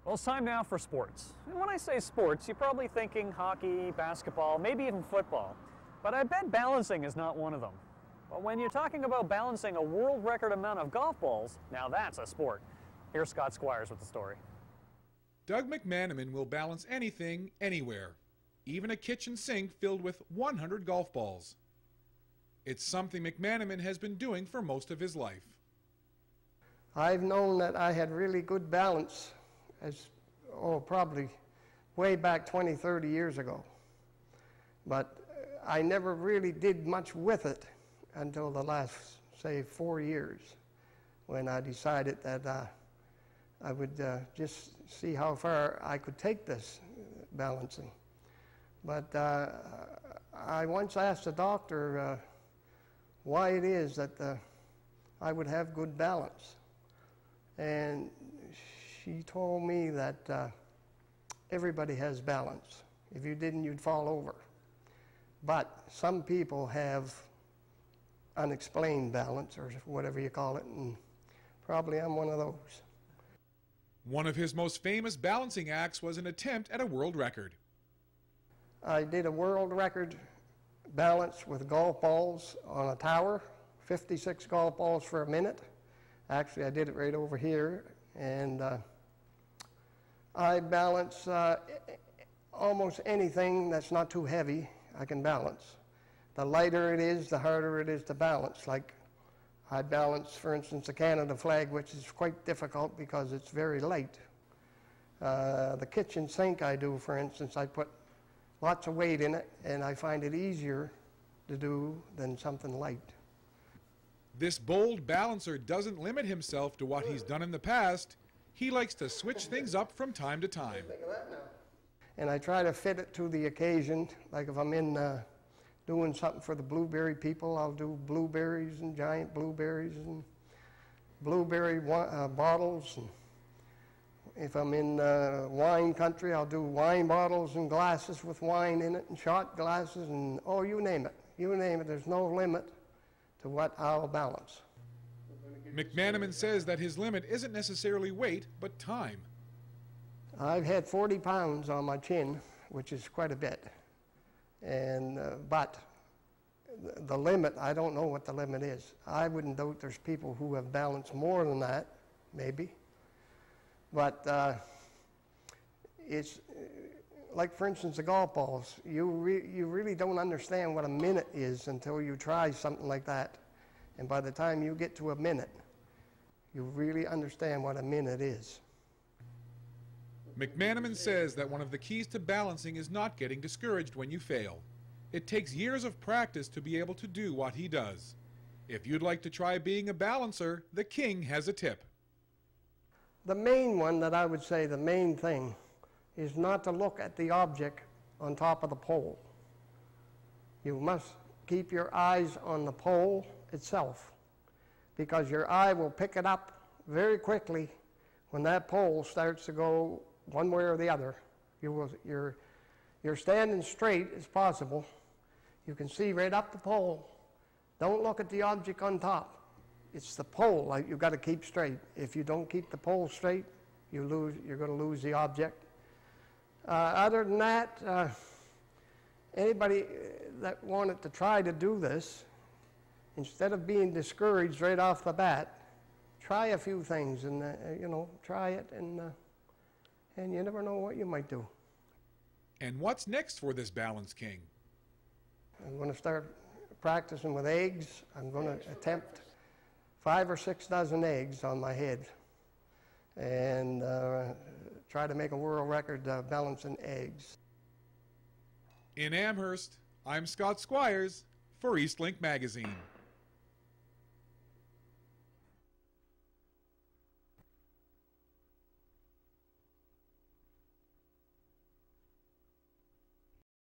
Well, it's time now for sports. And when I say sports, you're probably thinking hockey, basketball, maybe even football. But I bet balancing is not one of them. But when you're talking about balancing a world record amount of golf balls, now that's a sport. Here's Scott Squires with the story. Doug McManaman will balance anything, anywhere, even a kitchen sink filled with 100 golf balls. It's something McManaman has been doing for most of his life. I've known that I had really good balance probably way back 20, 30 years ago. But I never really did much with it until the last, say, 4 years, when I decided that I would just see how far I could take this balancing. But I once asked the doctor why it is that I would have good balance. And she told me that everybody has balance. If you didn't, you'd fall over. But some people have unexplained balance, or whatever you call it, and probably I'm one of those. One of his most famous balancing acts was an attempt at a world record. I did a world record balance with golf balls on a tower, 56 golf balls for a minute. Actually, I did it right over here, and I balance almost anything that's not too heavy, I can balance. The lighter it is, the harder it is to balance. Like I balance, for instance, the Canada flag, which is quite difficult because it's very light. The kitchen sink I do, for instance, I put lots of weight in it, and I find it easier to do than something light. This bold balancer doesn't limit himself to what he's done in the past. He likes to switch things up from time to time. And I try to fit it to the occasion. Like if I'm in doing something for the blueberry people, I'll do blueberries and giant blueberries and blueberry bottles. And if I'm in wine country, I'll do wine bottles and glasses with wine in it, and shot glasses, and oh, you name it. You name it, there's no limit to what I'll balance. McManaman says that his limit isn't necessarily weight, but time. I've had 40 pounds on my chin, which is quite a bit. And but the limit, I don't know what the limit is. I wouldn't doubt there's people who have balanced more than that, maybe. But it's like, for instance, the golf balls. You really don't understand what a minute is until you try something like that. And by the time you get to a minute, you really understand what a minute is. McManaman says that one of the keys to balancing is not getting discouraged when you fail. It takes years of practice to be able to do what he does. If you'd like to try being a balancer, the King has a tip. The main one that I would say, the main thing, is not to look at the object on top of the pole. You must keep your eyes on the pole itself, because your eye will pick it up very quickly when that pole starts to go one way or the other. You're standing straight as possible. You can see right up the pole. Don't look at the object on top. It's the pole you've got to keep straight. If you don't keep the pole straight, you're going to lose the object. Other than that, anybody that wanted to try to do this, instead of being discouraged right off the bat, try a few things and try it, and you never know what you might do. And what's next for this Balance King? I'm going to start practicing with eggs. I'm going to attempt 5 or 6 dozen eggs on my head, and try to make a world record balancing eggs. In Amherst, I'm Scott Squires for Eastlink Magazine.